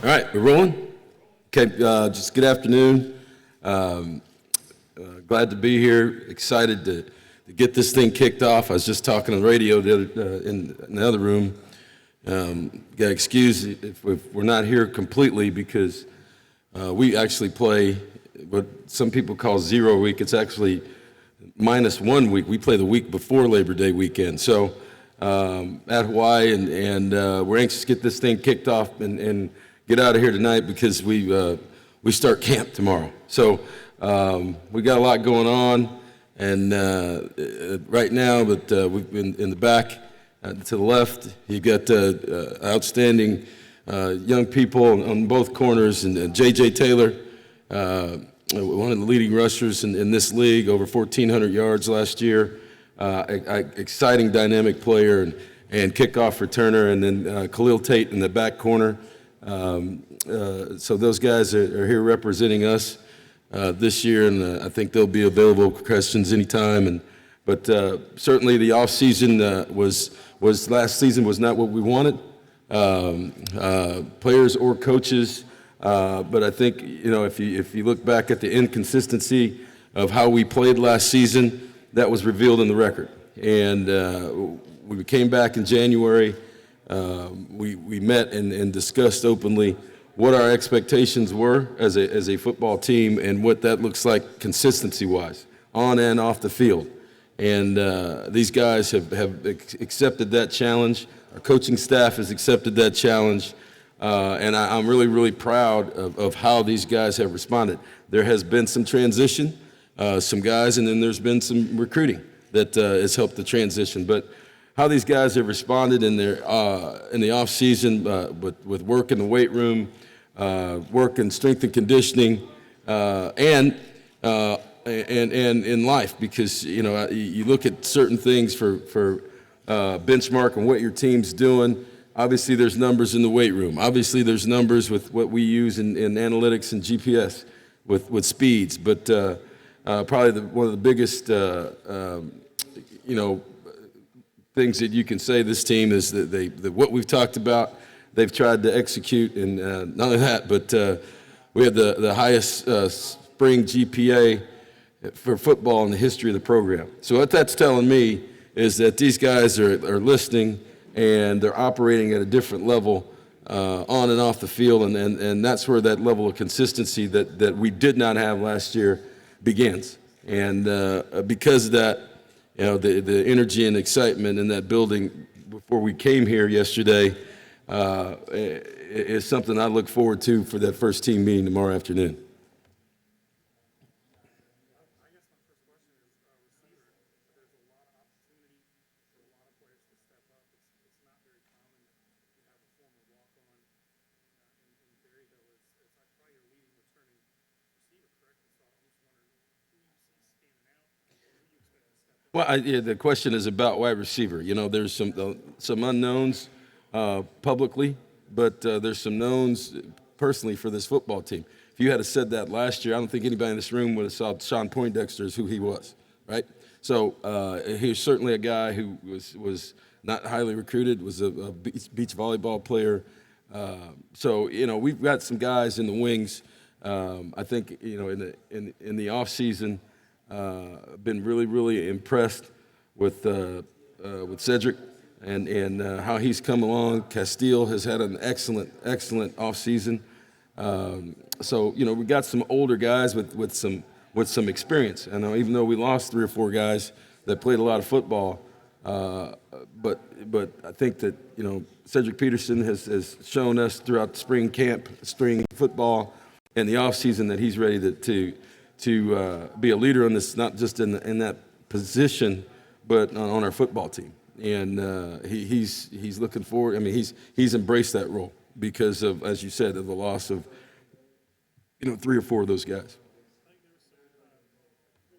All right, we're rolling. Okay, just good afternoon. Glad to be here. Excited to get this thing kicked off. I was just talking on the radio in the other room. Got excused if we're not here completely because we actually play what some people call 0 week. It's actually -1 week. We play the week before Labor Day weekend. So at Hawaii, and we're anxious to get this thing kicked off and get out of here tonight because we start camp tomorrow. So we got a lot going on, and right now, but we've been in the back to the left. You got outstanding young people on both corners, and J.J. Taylor, one of the leading rushers in this league, over 1,400 yards last year. Exciting, dynamic player and kickoff returner, and then Khalil Tate in the back corner. So those guys are here representing us this year, and I think they'll be available for questions anytime. But certainly the off season was last season was not what we wanted, players or coaches. But I think if you look back at the inconsistency of how we played last season, that was revealed in the record. And we came back in January. We met and discussed openly what our expectations were as a football team and what that looks like consistency-wise, on and off the field. And these guys have accepted that challenge. Our coaching staff has accepted that challenge. And I'm really, really proud of how these guys have responded. There has been some transition, some guys, and then there's been some recruiting that has helped the transition. But how these guys have responded in the off season with work in the weight room, work in strength and conditioning, and in life, because you look at certain things for benchmark and what your team's doing. Obviously, there's numbers in the weight room. Obviously, there's numbers with what we use in analytics and GPS with speeds. But probably one of the biggest things that you can say this team is that what we've talked about, they've tried to execute, and not only that, but we had the highest spring GPA for football in the history of the program. So what that's telling me is that these guys are listening and they're operating at a different level on and off the field, and that's where that level of consistency that we did not have last year begins. And because of that, the energy and excitement in that building before we came here yesterday is something I look forward to for that first team meeting tomorrow afternoon. Well, the question is about wide receiver. There's some unknowns publicly, but there's some knowns personally for this football team. If you had said that last year, I don't think anybody in this room would have saw Sean Poindexter as who he was, right? So he was certainly a guy who was not highly recruited, was a beach volleyball player. So we've got some guys in the wings. I think in the off season. Been really, really impressed with Cedric and how he's come along. Castile has had an excellent off season. So we got some older guys with some experience. I know even though we lost 3 or 4 guys that played a lot of football, but I think that Cedric Peterson has shown us throughout the spring camp, spring football, and the off season that he's ready to be a leader in this, not just in that position, but on our football team. And he's looking forward. I mean, he's embraced that role. because of, as you said, of the loss of, three or four of those guys. I think there was a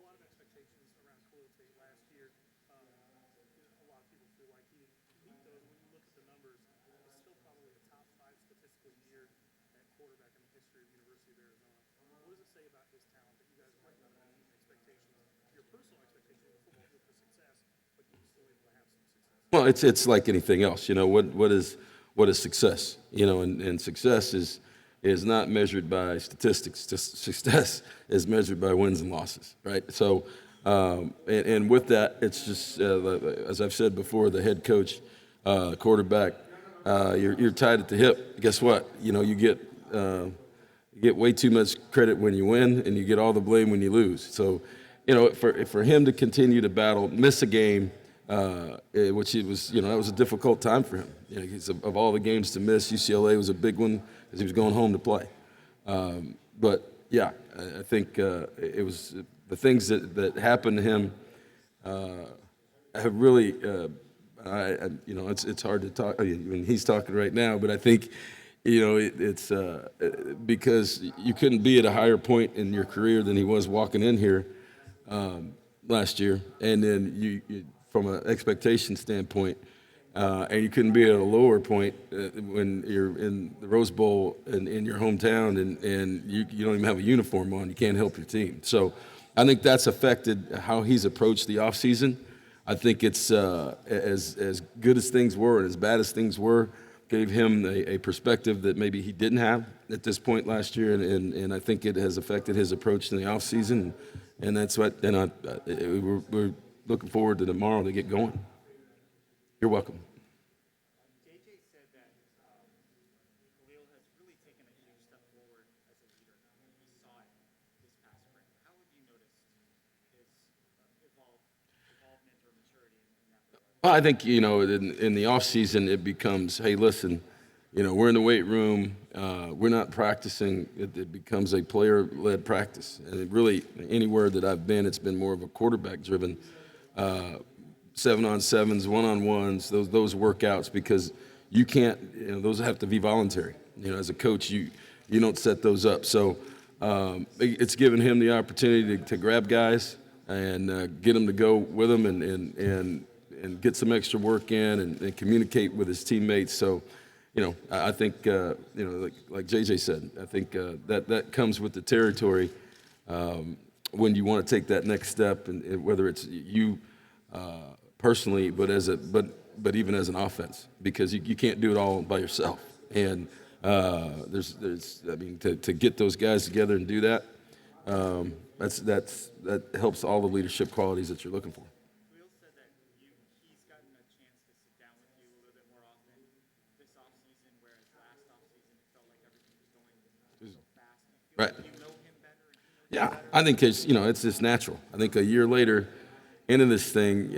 lot of expectations around Khalil Tate last year. A lot of people feel like he didn't meet those. When you look at the numbers, he's still probably a top 5 statistical year at quarterback in the history of the University of Arizona. What does it say about his talent that you guys might not have meet expectations, your personal expectations of football for success, but he was still able to have some success? Well, it's like anything else. What is success? And success is not measured by statistics. Just success is measured by wins and losses, right? So, and with that, it's just as I've said before, the head coach, quarterback, you're tied at the hip. Guess what? You get way too much credit when you win, and you get all the blame when you lose. So, for him to continue to battle, miss a game, which he was, that was a difficult time for him. Of all the games to miss, UCLA was a big one because he was going home to play. But yeah, I think it was the things that happened to him have really, it's hard to talk. I mean, he's talking right now, but I think, it's because you couldn't be at a higher point in your career than he was walking in here last year, and then you from an expectation standpoint, and you couldn't be at a lower point when you're in the Rose Bowl and in your hometown, and you don't even have a uniform on. You can't help your team. So I think that's affected how he's approached the offseason. I think it's as good as things were and as bad as things were, gave him a perspective that maybe he didn't have at this point last year, and I think it has affected his approach in the offseason. And that's what, and we're looking forward to tomorrow to get going. You're welcome. JJ said that Khalil has really taken a huge step forward as a leader. He saw it this past spring. How have you noticed his evolvement or maturity in that regard? Well, I think, in the off season, it becomes, hey, listen, we're in the weight room. We're not practicing. It becomes a player-led practice. And it really, anywhere that I've been, it's been more of a quarterback-driven 7-on-7s, 1-on-1s, those workouts, because you can't, those have to be voluntary. As a coach, you don't set those up. So it's given him the opportunity to grab guys and get them to go with him and get some extra work in and communicate with his teammates. So, I think, like JJ said, I think that comes with the territory when you want to take that next step, and whether it's you personally, but even as an offense, because you can't do it all by yourself. And to get those guys together and do that, that helps all the leadership qualities that you're looking for. Khalil said that he's gotten a chance to sit down with you a little bit more often this offseason, whereas last offseason it felt like everything was going so fast. Do you feel Right. like you know him better? And he knows you Yeah, better? I think it's just natural. I think a year later, into this thing,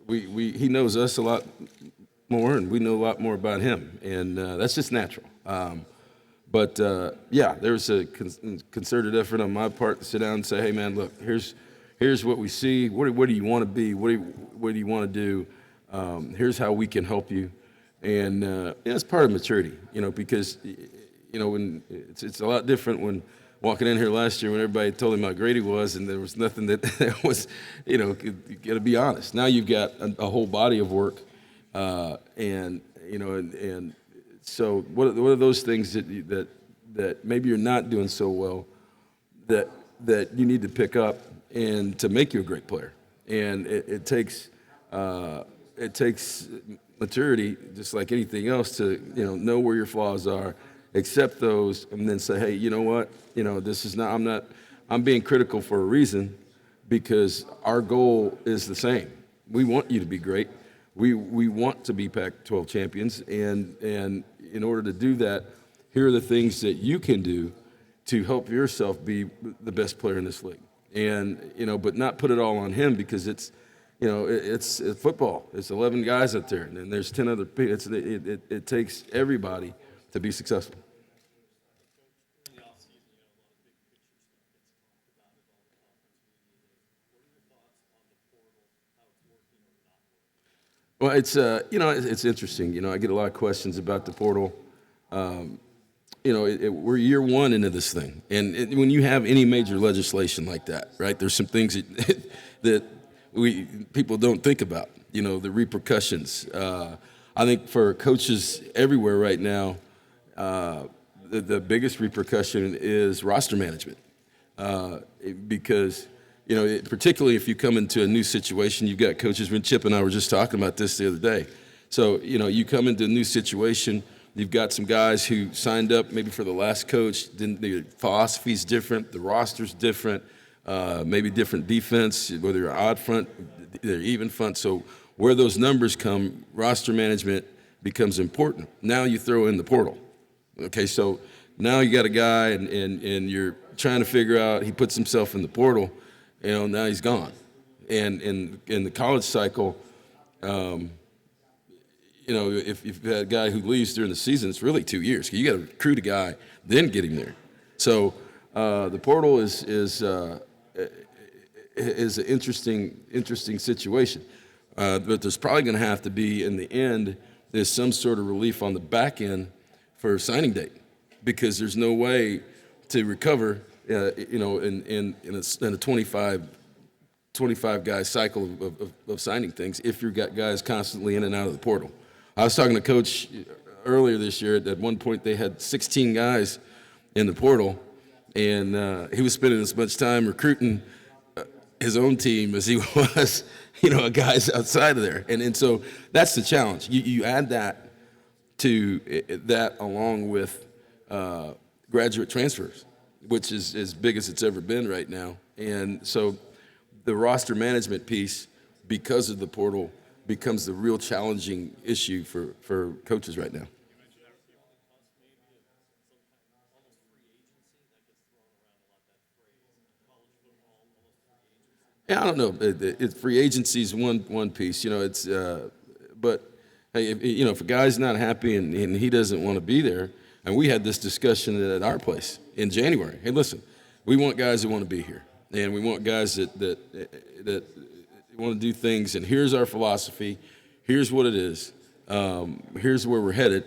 he knows us a lot more, and we know a lot more about him, and that's just natural. But there's a concerted effort on my part to sit down and say, hey man, look, here's what we see. What do you want to be? What do you want to do? Here's how we can help you, and it's part of maturity, because when it's a lot different when walking in here last year when everybody told him how great he was, and there was nothing that was, you got to be honest. Now you've got a whole body of work, and so what are those things that maybe you're not doing so well that you need to pick up and to make you a great player, and it takes maturity, just like anything else, to know where your flaws are, accept those, and then say, hey, you know what? This is not. I'm being critical for a reason, because our goal is the same. We want you to be great. We want to be Pac-12 champions, and in order to do that, here are the things that you can do to help yourself be the best player in this league. And but not put it all on him, because it's football. It's 11 guys out there, and then there's 10 other people. It takes everybody to be successful. In the offseason, a lot of big picture stuff gets talked about with all the conference media days. What are your thoughts on the portal, how it's working or not working? Well, it's interesting. I get a lot of questions about the portal. We're year one into this thing, and when you have any major legislation like that, right? There's some things that people don't think about. The repercussions. I think for coaches everywhere right now, the biggest repercussion is roster management, because particularly if you come into a new situation, you've got coaches. When Chip and I were just talking about this the other day. So you come into a new situation. You've got some guys who signed up maybe for the last coach. Then the philosophy's different, the roster's different, maybe different defense, whether you're odd front, they're even front. So where those numbers come, roster management becomes important. Now you throw in the portal. Okay, so now you got a guy and you're trying to figure out, he puts himself in the portal, now he's gone. And in the college cycle, if you've had a guy who leaves during the season, it's really 2 years. You got to recruit a guy, then get him there. So the portal is an interesting situation. But there's probably going to have to be, in the end, there's some sort of relief on the back end for signing date, because there's no way to recover, in a 25 guy cycle of signing things if you've got guys constantly in and out of the portal. I was talking to Coach earlier this year. At one point, they had 16 guys in the portal, and he was spending as much time recruiting his own team as he was, guys outside of there. And so that's the challenge. You add that to that along with graduate transfers, which is as big as it's ever been right now. And so the roster management piece, because of the portal, becomes the real challenging issue for coaches right now. Yeah, I don't know. Free agency is one piece. But hey, if a guy's not happy and he doesn't want to be there, and we had this discussion at our place in January. Hey, listen, we want guys that want to be here, and we want guys that want to do things. And here's our philosophy. Here's what it is. Here's where we're headed.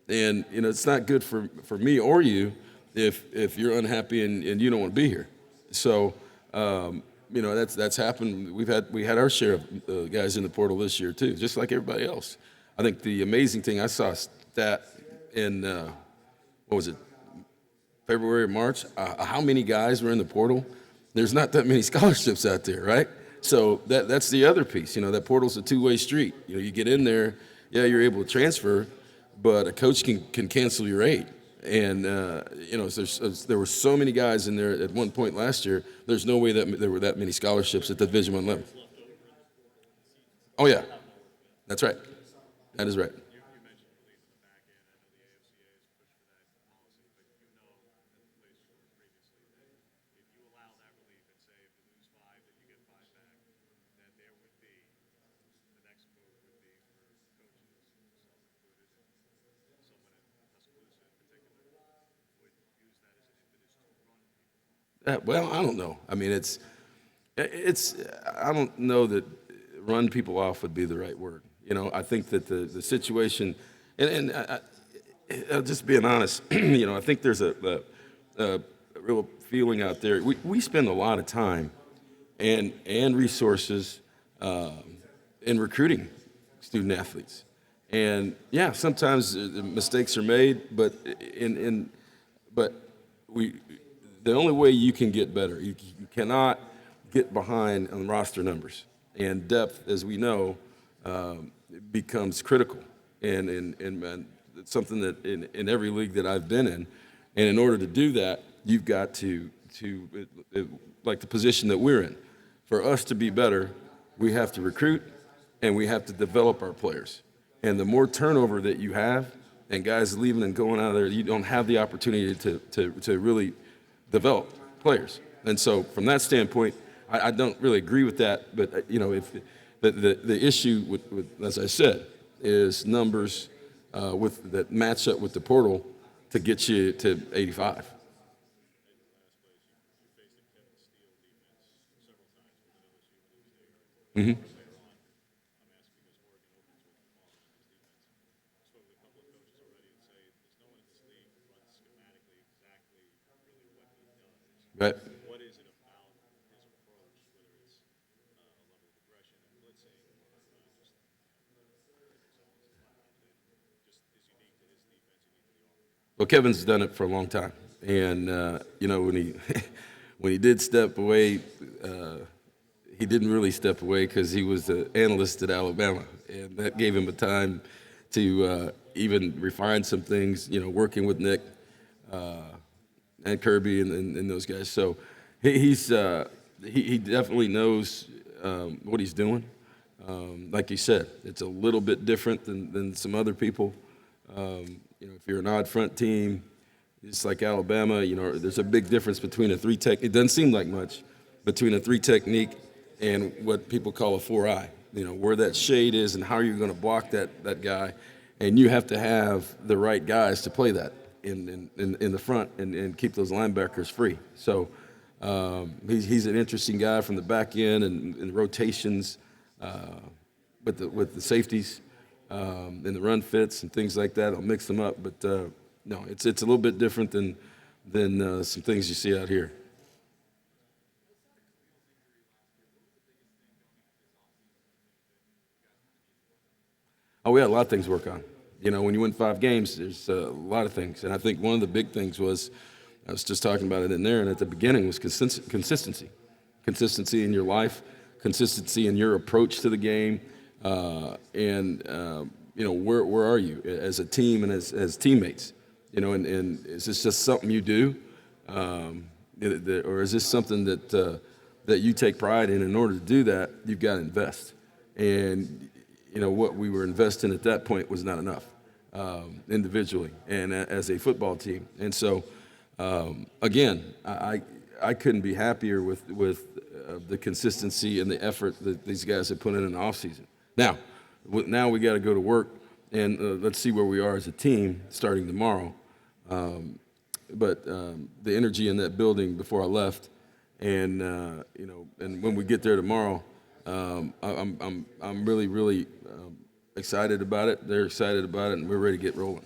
And it's not good for me or you if you're unhappy and you don't want to be here. So. That's happened. We had our share of guys in the portal this year too, just like everybody else. I think the amazing thing, I saw a stat in February or March, how many guys were in the portal. There's not that many scholarships out there, right? So that's the other piece. That portal's a two-way street. You get in there, yeah, you're able to transfer, but a coach can cancel your aid. And there were so many guys in there at one point last year. There's no way that there were that many scholarships at the Division I level. Oh yeah, that's right. That is right. Well, I don't know. I mean, it's. I don't know that run people off would be the right word. I think that the situation, and just being honest, I think there's a real feeling out there. We spend a lot of time and resources in recruiting student athletes, and yeah, sometimes mistakes are made, but the only way you can get better, you cannot get behind on roster numbers. And depth, as we know, becomes critical. And it's something that in every league that I've been in. And in order to do that, you've got to like the position that we're in. For us to be better, we have to recruit and we have to develop our players. And the more turnover that you have and guys leaving and going out of there, you don't have the opportunity to really develop players. And so from that standpoint, I don't really agree with that. But if the issue with, as I said, is numbers that match up with the portal to get you to 85. Mm-hmm. Right. What is it about his approach, whether it's a level of aggression and blitzing, just is unique to his defense, unique to the offense? Well, Kevin's done it for a long time, and when he when he did step away, he didn't really step away because he was the analyst at Alabama, and that gave him a time to even refine some things. Working with Nick and Kirby and those guys. So he definitely knows what he's doing. Like you said, it's a little bit different than some other people. If you're an odd front team, just like Alabama, there's a big difference between a three-tech. It doesn't seem like much between a three-technique and what people call a 4-eye. Where that shade is and how you're going to block that guy, and you have to have the right guys to play that in the front and keep those linebackers free. So he's an interesting guy from the back end and rotations with the safeties. And the run fits and things like that. I'll mix them up, but no, it's a little bit different than some things you see out here. Oh, we had a lot of things to work on. When you win 5 games, there's a lot of things, and I think one of the big things was, I was just talking about it in there, and at the beginning was consistency in your life, consistency in your approach to the game. Where are you as a team and as teammates? And is this just something you do, or is this something that you take pride in? In order to do that, you've got to invest. And what we were investing at that point was not enough individually and as a football team. And so, again, I couldn't be happier with the consistency and the effort that these guys have put in the offseason. Now we got to go to work, and let's see where we are as a team starting tomorrow. But the energy in that building before I left, and and when we get there tomorrow, I'm really excited about it. They're excited about it, and we're ready to get rolling.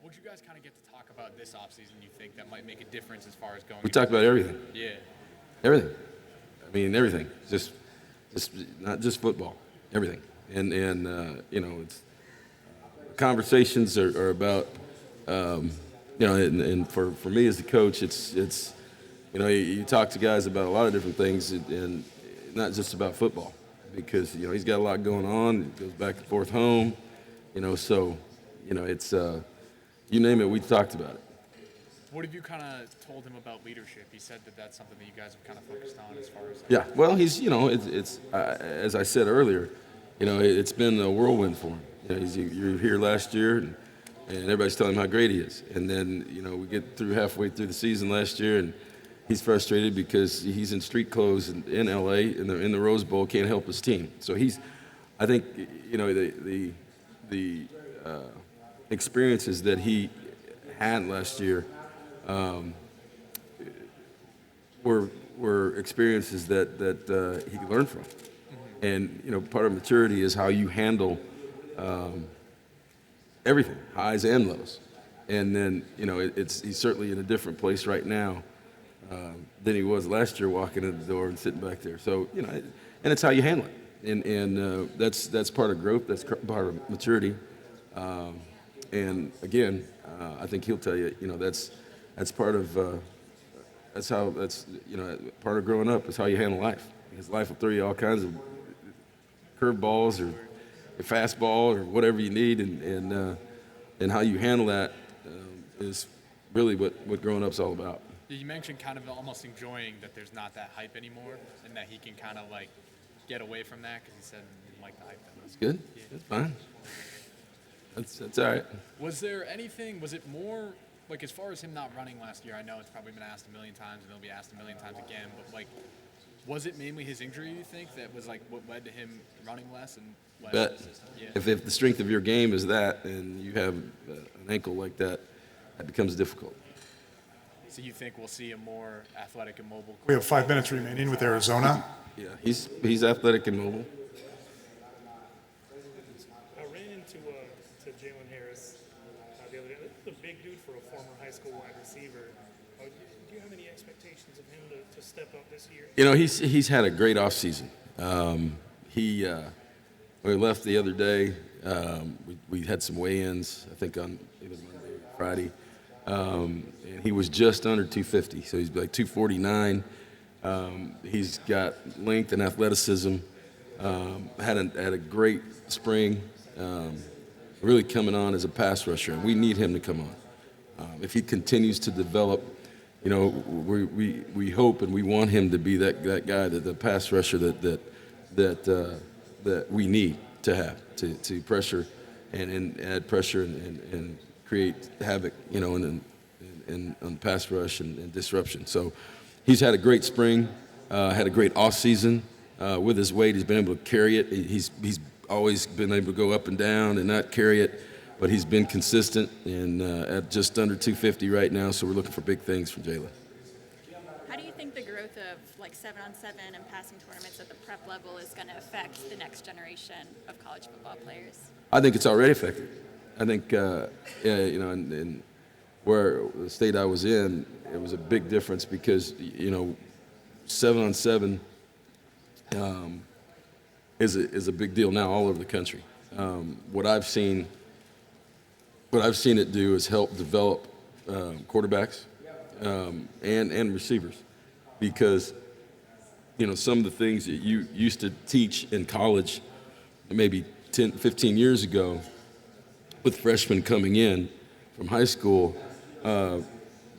What did you guys kind of get to talk about this offseason you think that might make a difference as far as going? We talked about everything. Yeah. Everything. I mean, everything. Just not just football. Everything. And it's conversations are about and for me as the coach, it's you talk to guys about a lot of different things and not just about football because he's got a lot going on. He goes back and forth home. So it's you name it, we talked about it. What have you kind of told him about leadership? He said that that's something that you guys have kind of focused on as far as. Yeah, well, he's it's as I said earlier, it's been a whirlwind for him. You were here last year, and everybody's telling him how great he is, and then we get halfway through the season last year, and he's frustrated because he's in street clothes in L.A. in the Rose Bowl, can't help his team. So I think the experiences that he had last year were experiences that he could learn from. And part of maturity is how you handle everything, highs and lows. And then he's certainly in a different place right now than he was last year, walking in the door and sitting back there. So and it's how you handle it. And that's part of growth. That's part of maturity. And again, I think he'll tell you, that's part of part of growing up is how you handle life. Because life will throw you all kinds of curveballs or a fastball or whatever you need, and how you handle that is really what growing up's all about. You mentioned kind of almost enjoying that there's not that hype anymore, and that he can kind of get away from that because he said he didn't like the hype. That's good. Yeah. That's fine. That's all right. Was there anything? Was it more as far as him not running last year? I know it's probably been asked a million times, and it'll be asked a million times again. But was it mainly his injury? You think that was what led to him running less and less? Bet. Yeah. If the strength of your game is that, and you have an ankle like that, that becomes difficult. So you think we'll see a more athletic and mobile? We have 5 minutes remaining with Arizona. Yeah, he's athletic and mobile. big dude for a former high school wide receiver. Do you have any expectations of him to step up this year? You know, he's had a great offseason. We left the other day. We had some weigh-ins, I think on either Monday or Friday, and he was just under 250, so he's like 249. He's got length and athleticism. Had a great spring. Really coming on as a pass rusher, and we need him to come on. If he continues to develop, you know, we hope and we want him to be that guy, the pass rusher that we need to have to pressure and add pressure and create havoc, you know, and on pass rush and disruption. So he's had a great spring, had a great off season with his weight. He's been able to carry it. He's always been able to go up and down and not carry it, but he's been consistent and at just under 250 right now. So we're looking for big things from Jalen. How do you think the growth of like 7-on-7 and passing tournaments at the prep level is going to affect the next generation of college football players? I think it's already affected. I think, you know, in where the state I was in, it was a big difference because, you know, 7-on-7 is a big deal now all over the country. What I've seen it do is help develop quarterbacks and receivers, because you know some of the things that you used to teach in college maybe 10, 15 years ago with freshmen coming in from high school,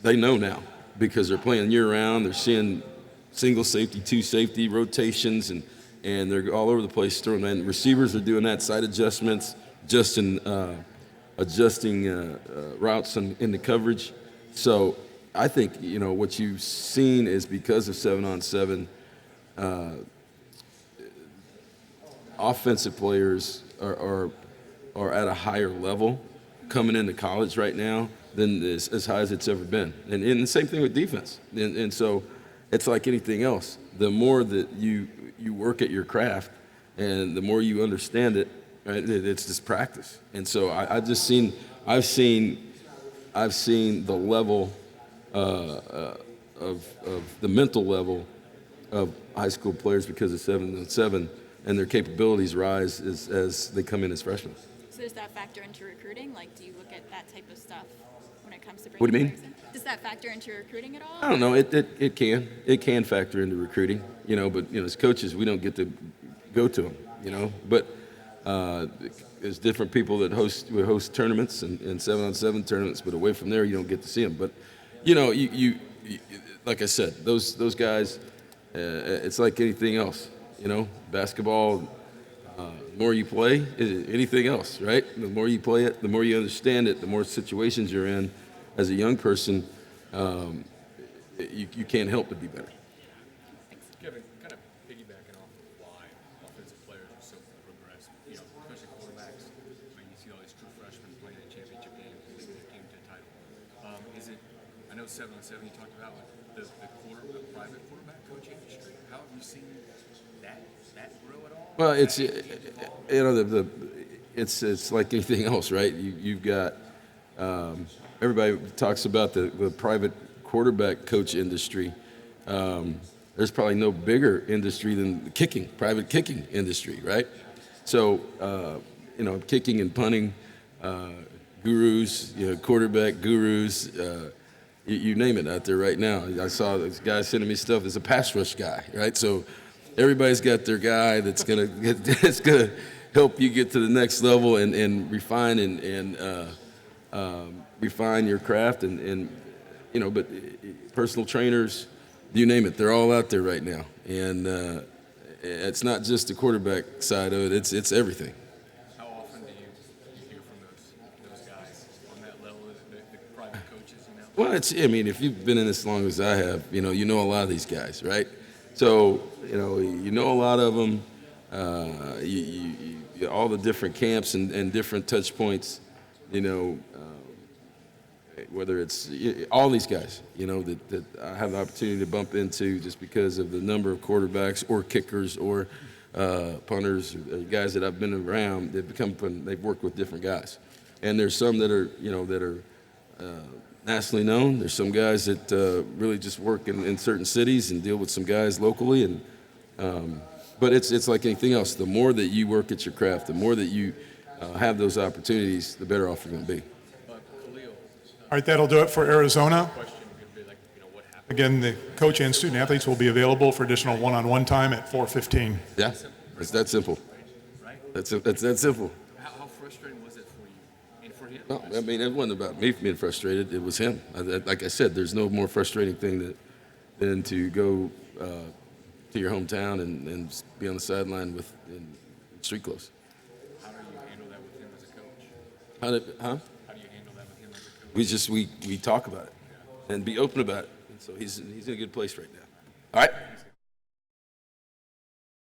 they know now because they're playing year-round. They're seeing single safety, two safety rotations, and they're all over the place throwing. And receivers are doing that, side adjustments, adjusting routes in the coverage. So I think, you know, what you've seen is because of 7-on-7, offensive players are at a higher level coming into college right now than as high as it's ever been. And the same thing with defense. And so it's like anything else. The more that you work at your craft and the more you understand it, right, it's just practice. And so I've seen the level of the mental level of high school players because of 7-on-7, and their capabilities rise as they come in as freshmen. So does that factor into recruiting? Like, do you look at that type of stuff when it comes to bringing What do you mean? players in? Does that factor into recruiting at all? I don't know. It can factor into recruiting, you know. But you know, as coaches, we don't get to go to them, you know. But there's different people that host tournaments and 7-on-7 tournaments, but away from there, you don't get to see them. But you know, you like I said, those guys, it's like anything else, you know. Basketball, the more you play, anything else, right? The more you play it, the more you understand it, the more situations you're in. As a young person, you can't help but be better. Kevin, kind of piggybacking off of why offensive players are so progressive, you know, especially quarterbacks. I mean, you see all these true freshmen playing in championship games, leading the team to a title. Is it? I know 7-on-7 you talked about the private quarterback coaching industry. How have you seen that grow at all? Well, it's you know it's like anything else, right? You've got everybody talks about the private quarterback coach industry. There's probably no bigger industry than the private kicking industry, right? So you know, kicking and punting gurus, you know, quarterback gurus. You name it out there right now. I saw this guy sending me stuff. There's a pass rush guy, right? So everybody's got their guy that's gonna help you get to the next level and refine and refine your craft and you know. But personal trainers, you name it, they're all out there right now. And it's not just the quarterback side of it. It's everything. How often do you hear from those guys on that level, the private coaches, you know? Well, I mean, if you've been in this as long as I have, you know a lot of these guys, right? So, you know a lot of them, all the different camps and different touch points, you know, whether it's all these guys, you know, that I have the opportunity to bump into just because of the number of quarterbacks or kickers or punters, or guys that I've been around, they've worked with different guys. And there's some that are, you know, nationally known. There's some guys that really just work in certain cities and deal with some guys locally. But it's like anything else. The more that you work at your craft, the more that you have those opportunities, the better off you're going to be. But Khalil, All right, that'll do it for Arizona. question would be like, what happened? Again, the coach and student athletes will be available for additional one-on-one time at 4:15. Yeah, it's that simple. Right? That's that simple. How frustrating was it for you and for him? No, I mean, it wasn't about me being frustrated. It was him. Like I said, there's no more frustrating thing than to go to your hometown and be on the sideline in street clothes. How do you handle that with him as a coach? How do you handle that with him as a coach? We talk about it and be open about it. And so he's in a good place right now. All right.